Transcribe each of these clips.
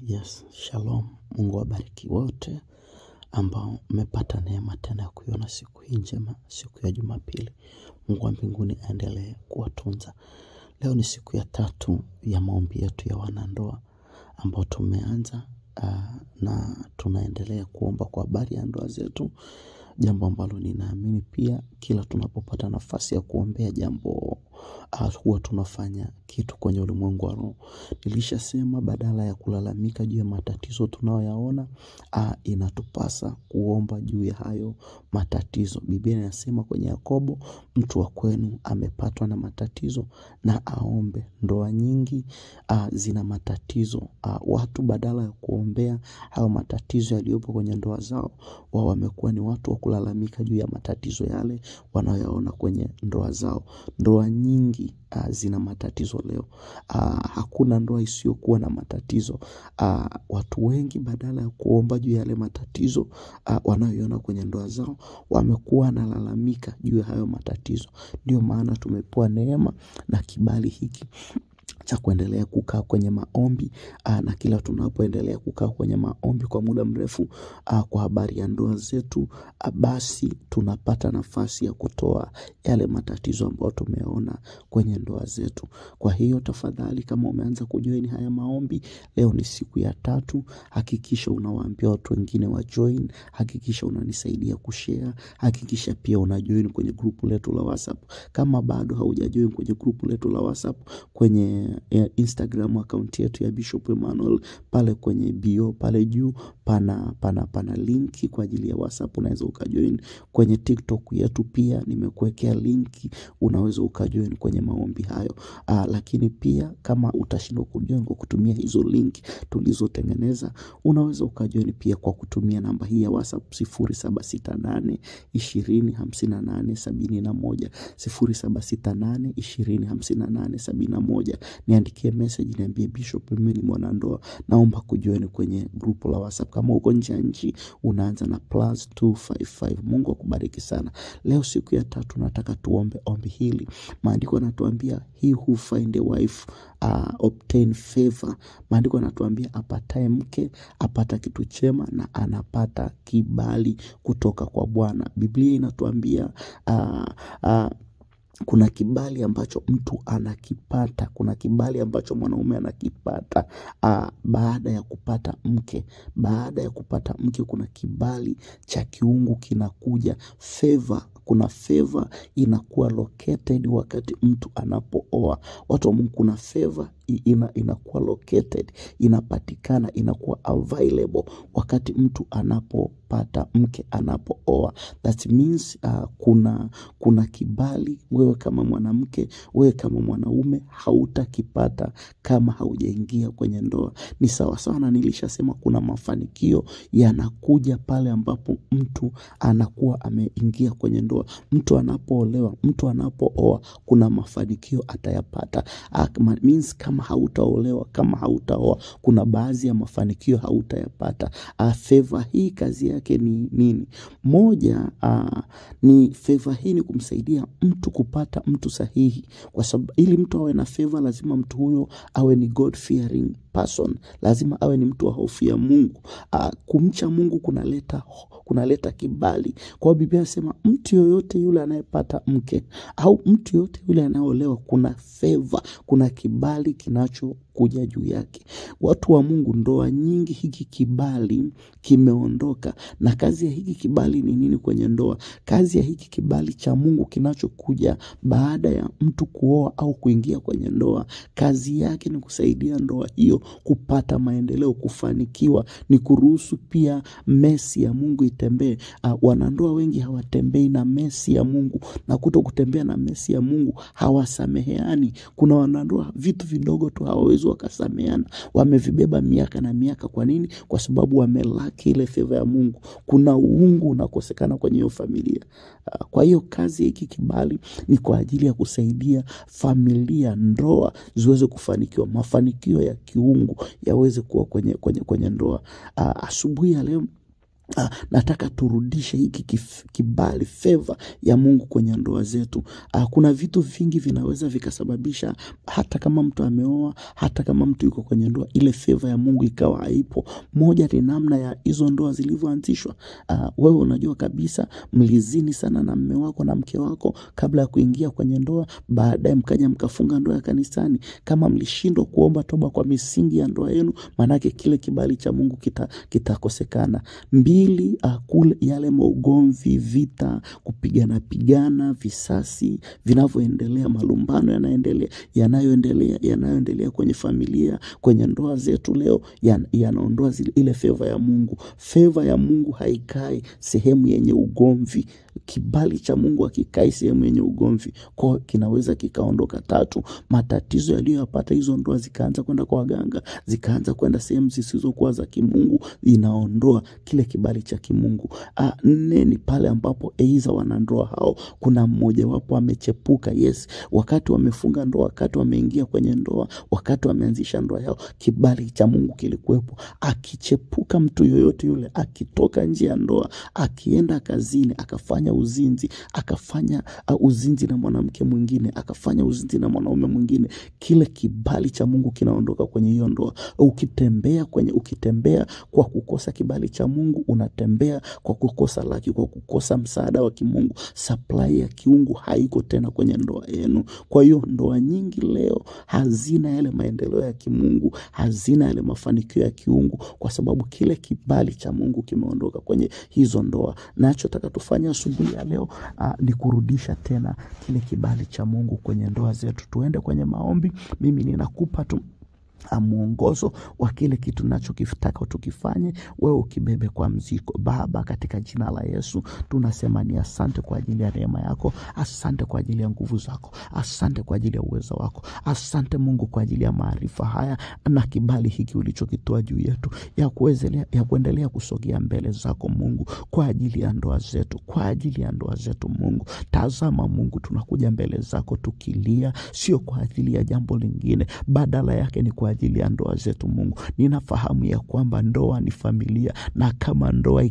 Yes, shalom. Mungu awabariki wote ambao mmepata neema tena ya kuiona siku hii njema, siku ya Jumapili. Mungu wa mbinguni aendelee kuwatunza. Leo ni siku ya 3 ya maombi yetu ya wanandoa ambao tumeanza na tunaendelea kuomba kwa habari ya ndoa zetu. Jambo ambalo ninaamini pia kila tunapopata nafasi ya kuombea jambo huwa tunafanya kitu kwenye ulimwengu wa roho. Nilishasema badala ya kulalamika juu ya matatizo tunayoyaona, inatupasa kuomba juu ya hayo matatizo. Biblia inasema kwenye Yakobo, mtu wa kwenu amepatwa na matatizo na aombe. Ndoa nyingi zina matatizo. Watu badala ya kuombea hayo matatizo yaliyopo kwenye ndoa zao, wao wamekuwa ni watu wa kulalamika juu ya matatizo yale wanayoyaona kwenye ndoa zao. Ndoa nyingi zina matatizo leo. Hakuna ndoa isiyokuwa na matatizo. Watu wengi badala ya kuomba juu ya yale matatizo wanayoona kwenye ndoa zao, wamekuwa wanalalamika juu ya hayo matatizo. Ndio maana tumepewa neema na kibali hiki cha kuendelea kukaa kwenye maombi, na kila tunapoendelea kukaa kwenye maombi kwa muda mrefu kwa habari ya ndoa zetu, basi tunapata nafasi ya kutoa yale matatizo ambayo tumeona kwenye ndoa zetu. Kwa hiyo tafadhali, kama umeanza kujoin haya maombi, leo ni siku ya 3, hakikisha unawaambia watu wengine wa join, hakikisha unanisaidia kushare, hakikisha pia unajoin kwenye grupu letu la WhatsApp. Kama bado haujajoin kwenye grupu letu la WhatsApp, kwenye Instagram account yetu ya Bishop Emmanuel, pale kwenye bio pale juu pana linki kwa ajili ya WhatsApp, unaweza ukajoin. Kwenye TikTok yetu pia nimekuwekea linki, unaweza ukajoin kwenye maombi hayo. Lakini pia kama utashindwa kujoin kwa kutumia hizo linki tulizotengeneza, unaweza ukajoin pia kwa kutumia namba hii ya WhatsApp 0768 2058 71 0768 2058 71. Niandikie message, niambie Bishop, mimi ni mwanandoa, naomba kujoin kwenye grupu la WhatsApp. Kama uko nje ya nchi, unaanza na +255. Mungu akubariki sana. Leo siku ya 3 nataka tuombe ombi hili. Maandiko yanatuambia he who find a wife obtain favor. Maandiko yanatuambia apataye mke apata kitu chema na anapata kibali kutoka kwa Bwana. Biblia inatuambia kuna kibali ambacho mtu anakipata, kuna kibali ambacho mwanaume anakipata baada ya kupata mke. Baada ya kupata mke kuna kibali cha kiungu kinakuja, favor. Kuna favor inakuwa located wakati mtu anapooa. Watu wa Mungu, kuna favor inakuwa located, inapatikana, inakuwa available wakati mtu anapopata mke, anapooa. That means kuna kibali wewe kama mwanamke, wewe kama mwanaume hautakipata kama haujaingia kwenye ndoa. Ni sawa sawa na nilishasema kuna mafanikio yanakuja pale ambapo mtu anakuwa ameingia kwenye ndoa. Mtu anapoolewa, mtu anapooa, kuna mafanikio atayapata. Means kama hautaolewa, kama hautaoa, kuna baadhi ya mafanikio hautayapata. Favor hii kazi yake ni nini? Moja, ni favor hii ni kumsaidia mtu kupata mtu sahihi. Kwa sababu ili mtu awe na favor, lazima mtu huyo awe ni God fearing person, lazima awe ni mtu wa hofu ya Mungu. Kumcha Mungu kunaleta kibali. Kwa Biblia inasema mtu yoyote yule anayepata mke au mtu yoyote yule anayeolewa, kuna favor, kuna kibali kinachokuja juu yake. Watu wa Mungu, ndoa nyingi hiki kibali kimeondoka. Na kazi ya hiki kibali ni nini kwenye ndoa? Kazi ya hiki kibali cha Mungu kinachokuja baada ya mtu kuoa au kuingia kwenye ndoa, kazi yake ni kusaidia ndoa hiyo kupata maendeleo, kufanikiwa, ni kuruhusu pia mesi ya Mungu itembee. Wanandoa wengi hawatembei na mesi ya Mungu, na kutokutembea na mesi ya Mungu hawasameheani. Kuna wanandoa vitu vidogo tu hawawezi wakasameheana, wamevibeba miaka na miaka. Kwa nini? Kwa sababu wamelaki ile favor ya Mungu. Kuna uungu unakosekana kwenye hiyo familia. Kwa hiyo kazi hiki kibali ni kwa ajili ya kusaidia familia, ndoa ziweze kufanikiwa, mafanikio ya kiungu yaweze kuwa kwenye ndoa. Asubuhi ya leo Nataka turudishe hiki kibali, favor ya Mungu kwenye ndoa zetu. Kuna vitu vingi vinaweza vikasababisha hata kama mtu ameoa, hata kama mtu yuko kwenye ndoa, ile favor ya Mungu ikawa haipo. Moja ni namna ya hizo ndoa zilivyoanzishwa. Wewe unajua kabisa mlizini sana na mume wako na mke wako kabla ya kuingia kwenye ndoa, baadaye mkaja mkafunga ndoa ya kanisani. Kama mlishindwa kuomba toba kwa misingi ya ndoa yenu, manake kile kibali cha Mungu kitakosekana. Mbili, kule yale maugomvi, vita, kupigana, visasi vinavyoendelea, malumbano yanayoendelea kwenye familia, kwenye ndoa zetu leo, yanaondoa ile favor ya Mungu. Favor ya Mungu haikai sehemu yenye ugomvi. Kibali cha Mungu hakikai sehemu yenye ugomvi, kwa kinaweza kikaondoka. Tatu, matatizo yaliyoyapata hizo ndoa zikaanza kwenda kwa waganga, zikaanza kwenda sehemu zisizokuwa za kimungu, inaondoa kile kibali cha kimungu. Nne ni pale ambapo aidha wanandoa hao kuna mmoja wapo amechepuka. Yes, wakati wamefunga ndoa, wakati wameingia kwenye ndoa, wakati wameanzisha ndoa yao, kibali cha Mungu kilikuwepo. Akichepuka mtu yoyote yule, akitoka nje ya ndoa, akienda kazini, akafanya uzinzi, akafanya uzinzi na mwanamke mwingine, akafanya uzinzi na mwanaume mwingine, kile kibali cha Mungu kinaondoka kwenye hiyo ndoa. Ukitembea kwa kukosa kibali cha Mungu, unatembea kwa kukosa laki, kwa kukosa msaada wa kimungu. Supply ya kiungu haiko tena kwenye ndoa yenu. Kwa hiyo ndoa nyingi leo hazina yale maendeleo ya kimungu, hazina yale mafanikio ya kiungu, kwa sababu kile kibali cha Mungu kimeondoka kwenye hizo ndoa. Nachotaka tufanye asubuhi ya leo ni kurudisha tena kile kibali cha Mungu kwenye ndoa zetu. Tuende kwenye maombi. Mimi ninakupa tu mwongozo wa kile kitu nachokitaka tukifanye, wewe ukibebe kwa mzigo. Baba, katika jina la Yesu tunasema ni asante kwa ajili ya neema yako, asante kwa ajili ya nguvu zako, asante kwa ajili ya uwezo wako, asante Mungu kwa ajili ya maarifa haya na kibali hiki ulichokitoa juu yetu ya kuendelea kusogea mbele zako Mungu, kwa ajili ya ndoa zetu, kwa ajili ya ndoa zetu Mungu. Tazama Mungu, tunakuja mbele zako tukilia, sio kwa ajili ya jambo lingine, badala yake ni kwa ajili ya ndoa zetu Mungu. Ninafahamu ya kwamba ndoa ni familia, na kama ndoa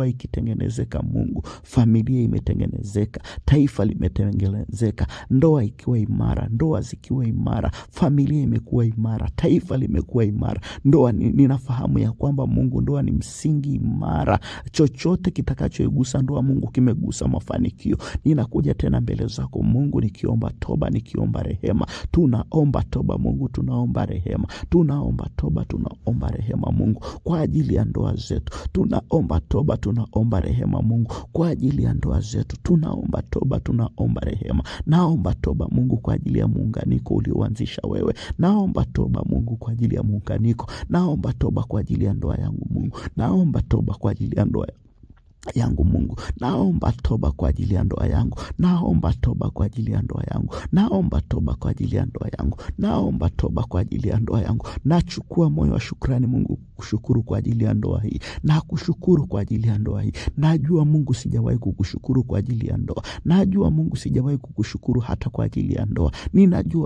ikitengenezeka Mungu, familia imetengenezeka, taifa limetengenezeka. Ndoa ikiwa imara, ndoa zikiwa imara, familia imekuwa imara, taifa limekuwa imara. Ndoa ninafahamu ya kwamba Mungu, ndoa ni msingi imara. Chochote kitakachoigusa ndoa Mungu kimegusa mafanikio. Ninakuja tena mbele zako Mungu nikiomba toba, nikiomba rehema. Tunaomba toba Mungu, tunaomba rehema. Tunaomba toba, tunaomba rehema Mungu, kwa ajili ya ndoa zetu. Tunaomba toba, tunaomba rehema Mungu, kwa ajili ya ndoa zetu. Tunaomba toba, tunaomba rehema. Naomba toba Mungu kwa ajili ya muunganiko ulioanzisha wewe. Naomba toba Mungu kwa ajili ya muunganiko. Naomba toba kwa ajili ya ndoa yangu Mungu. Naomba toba kwa ajili ya ndoa yangu Mungu. Naomba toba kwa ajili ya ndoa yangu. Naomba toba kwa ajili ya ndoa yangu. Naomba toba kwa ajili ya ndoa yangu. Naomba toba kwa ajili ya ndoa yangu. Nachukua moyo wa shukrani Mungu, kushukuru kwa ajili ya ndoa hii. Na kushukuru kwa ajili ya ndoa hii. Najua Mungu sijawahi kukushukuru kwa ajili ya ndoa. Najua Mungu sijawahi kukushukuru hata kwa ajili ya ndoa.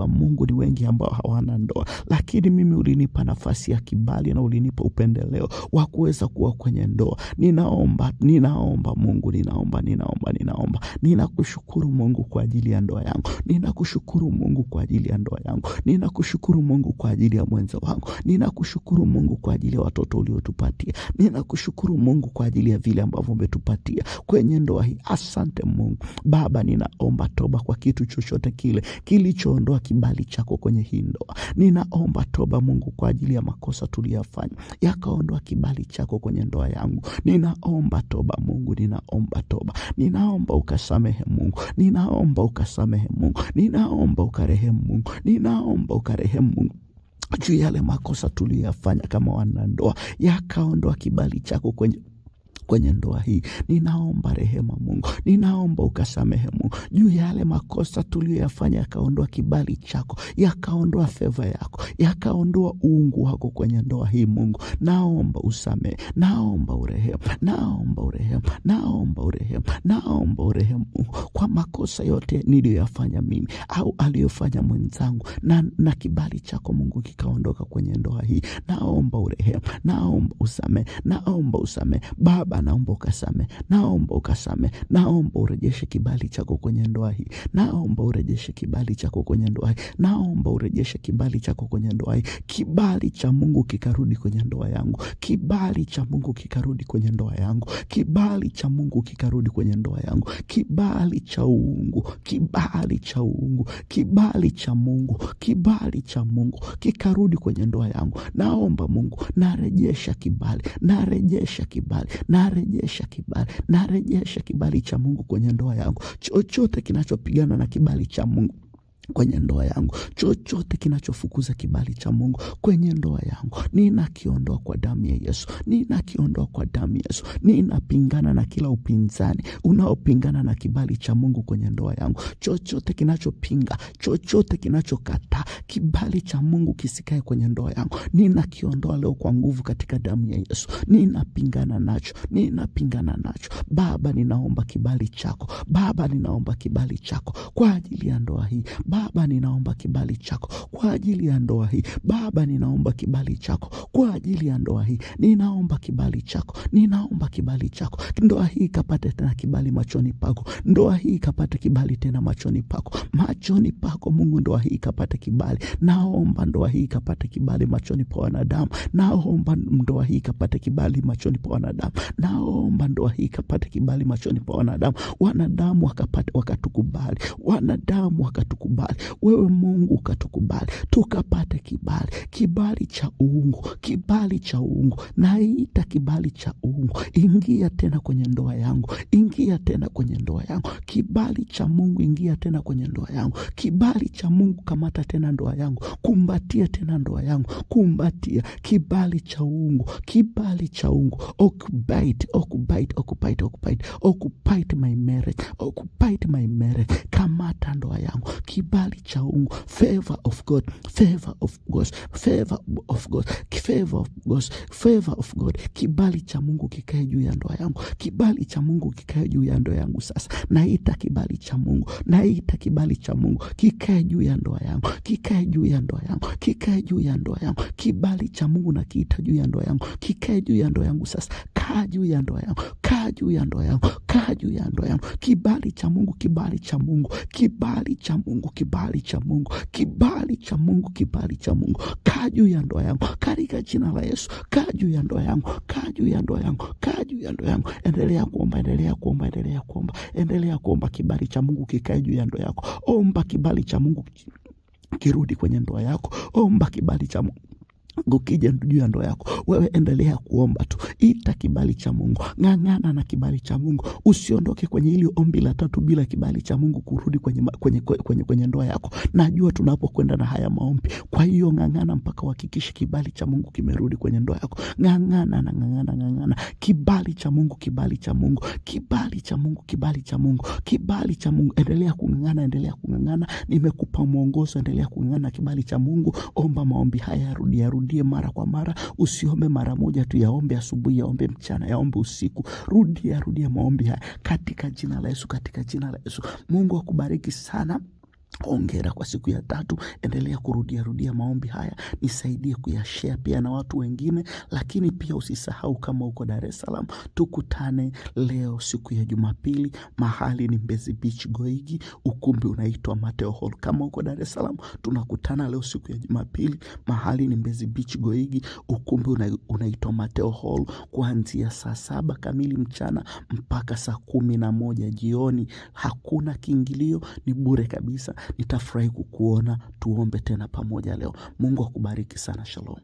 Mungu ni wengi ambao hawana ndoa, lakini mimi ulinipa nafasi ya kibali na ulinipa upendeleo wa kuweza kuwa kwenye ndoa. Ninaomba Mungu, ninaomba. Ninakushukuru Mungu kwa ajili ya ndoa yangu. Ninakushukuru Mungu kwa ajili ya ndoa yangu. Ninakushukuru Mungu kwa ajili ya mwenza wangu. Ninakushukuru Mungu kwa ajili ya watoto uliotupatia. Ninakushukuru Mungu kwa ajili ya vile ambavyo umetupatia kwenye ndoa hii. Asante Mungu. Baba, ninaomba toba kwa kitu chochote kile kilichoondoa kibali chako kwenye hii ndoa. Ninaomba toba Mungu kwa ajili ya makosa tuliyofanya yakaondoa kibali chako kwenye ndoa yangu. Ninaomba toba Mungu, ninaomba toba. Ninaomba ukasamehe Mungu. Ninaomba ukasamehe Mungu. Ninaomba ukarehemu Mungu. Ninaomba ukarehemu Mungu juu yale makosa tuliyofanya kama wanandoa, yakaondoa kibali chako kwenye kwenye ndoa hii. Ninaomba rehema Mungu, ninaomba ukasamehe Mungu juu ya yale makosa tuliyoyafanya, yakaondoa kibali chako, yakaondoa favor yako, yakaondoa uungu wako kwenye ndoa hii Mungu. Naomba usamehe, naomba urehemu, naomba urehemu, naomba urehemu, naomba urehemu Mungu kwa makosa yote niliyoyafanya mimi au aliyofanya mwenzangu, na kibali chako Mungu kikaondoka kwenye ndoa hii. Naomba urehemu, naomba usamehe, naomba usamehe Baba, naomba ukasamehe, naomba ukasamehe, naomba urejeshe kibali chako kwenye ndoa hii, naomba urejeshe kibali chako kwenye ndoa hii, naomba urejeshe kibali chako kwenye ndoa hii. Kibali cha Mungu kikarudi kwenye ndoa yangu, kibali cha Mungu kikarudi kwenye ndoa yangu, kibali cha Mungu kikarudi kwenye ndoa yangu, kibali cha uungu, kibali cha uungu, kibali cha Mungu, kibali cha Mungu kikarudi kwenye ndoa yangu. Naomba Mungu, narejesha kibali, narejesha kibali, narejesha kibali, narejesha kibali cha Mungu kwenye ndoa yangu. Chochote kinachopigana na kibali cha Mungu kwenye ndoa yangu, chochote kinachofukuza kibali cha Mungu kwenye ndoa yangu, ninakiondoa kwa damu ya Yesu, ninakiondoa kwa damu ya Yesu. Ninapingana na kila upinzani unaopingana na kibali cha Mungu kwenye ndoa yangu. Chochote kinachopinga, chochote kinachokataa kibali cha Mungu kisikae kwenye ndoa yangu, ninakiondoa leo kwa nguvu katika damu ya Yesu. Ninapingana nacho, ninapingana nacho. Baba, ninaomba kibali chako. Baba, ninaomba kibali chako kwa ajili ya ndoa hii. Baba, ninaomba kibali chako kwa ajili ya ndoa hii. Baba, ninaomba kibali chako kwa ajili ya ndoa hii. Ninaomba kibali chako, ninaomba kibali chako. Ndoa hii ikapate tena kibali machoni pako, ndoa hii ikapate kibali tena machoni pako, machoni pako Mungu. Ndoa hii ikapate kibali. Naomba ndoa hii ikapate kibali machoni pa wanadamu. Naomba ndoa hii ikapate kibali machoni pa wanadamu. Naomba ndoa hii ikapate kibali machoni pa wanadamu. Wanadamu wakatukubali, wanadamu wakatukubali, wewe Mungu ukatukubali, tukapate kibali, kibali cha uungu, kibali cha uungu. Naita kibali cha uungu, ingia tena kwenye ndoa yangu, ingia tena kwenye ndoa yangu. Kibali cha Mungu, ingia tena kwenye ndoa yangu. Kibali cha Mungu, kamata tena ndoa yangu, kumbatia tena ndoa yangu, kumbatia. Kibali cha uungu, kibali cha uungu. Occupy my marriage, occupy my marriage. Kamata ndoa yangu, kibali cha uungu. Favor of God, favor of God, favor of God, favor of God, favor of God. Kibali cha Mungu kikae juu ya ndoa yangu, kibali cha Mungu kikae juu ya ndoa yangu. Sasa naita kibali cha Mungu, naita kibali cha Mungu kikae juu ya ndoa yangu, kikae juu ya ndoa yangu, kikae juu ya ndoa yangu. Kibali cha Mungu na kiita juu ya ndoa yangu, kikae juu ya ndoa yangu. Sasa kaa juu ya ndoa yangu, kaa juu ya ndoa yangu, kaa juu ya ndoa yangu. Kibali cha Mungu, kibali cha Mungu, kibali cha Mungu, kibali cha Mungu, kibali cha Mungu, kibali cha Mungu. Kaa juu ya ndoa yangu katika jina la Yesu. Kaa juu ya ndoa yangu, kaa juu ya ndoa yangu, kaa juu ya ndoa yangu. Endelea kuomba, endelea kuomba, endelea kuomba, endelea kuomba. Kibali cha Mungu kikae juu ya ndoa yako. Omba kibali cha Mungu kirudi kwenye ndoa yako. Omba kibali cha Mungu ukija juu ya ndoa yako. Wewe endelea kuomba tu, ita kibali cha Mungu, ng'ang'ana na kibali cha Mungu. Usiondoke kwenye hili ombi la tatu bila kibali cha Mungu kurudi kwenye ndoa yako. Najua tunapokwenda na haya maombi, kwa hiyo ng'ang'ana mpaka uhakikishe kibali cha Mungu kimerudi kwenye ndoa yako. Ng'ang'ana. Kibali cha Mungu, kibali cha Mungu, kibali cha Mungu, kibali cha Mungu, kibali cha Mungu. Endelea kung'ang'ana, endelea kung'ang'ana. Nimekupa mwongozo, endelea kung'ang'ana kibali cha Mungu. Omba maombi haya, rudie mara kwa mara. Usiombe mara moja tu, yaombe asubuhi, yaombe mchana, yaombe usiku. Rudia maombi haya katika jina la Yesu, katika jina la Yesu. Mungu akubariki sana. Hongera kwa siku ya 3. Endelea kurudia maombi haya. Nisaidie kuyashare pia na watu wengine. Lakini pia usisahau, kama uko Dar es Salaam, tukutane leo siku ya Jumapili. Mahali ni Mbezi Beach Goigi. Ukumbi unaitwa Mateo Hall. Kama uko Dar es Salaam, tunakutana leo siku ya Jumapili. Mahali ni Mbezi Beach Goigi. Ukumbi unaitwa Mateo Hall, kuanzia saa 7 kamili mchana mpaka saa 11 jioni. Hakuna kiingilio, ni bure kabisa. Nitafurahi kukuona. Tuombe tena pamoja leo. Mungu akubariki sana. Shalom.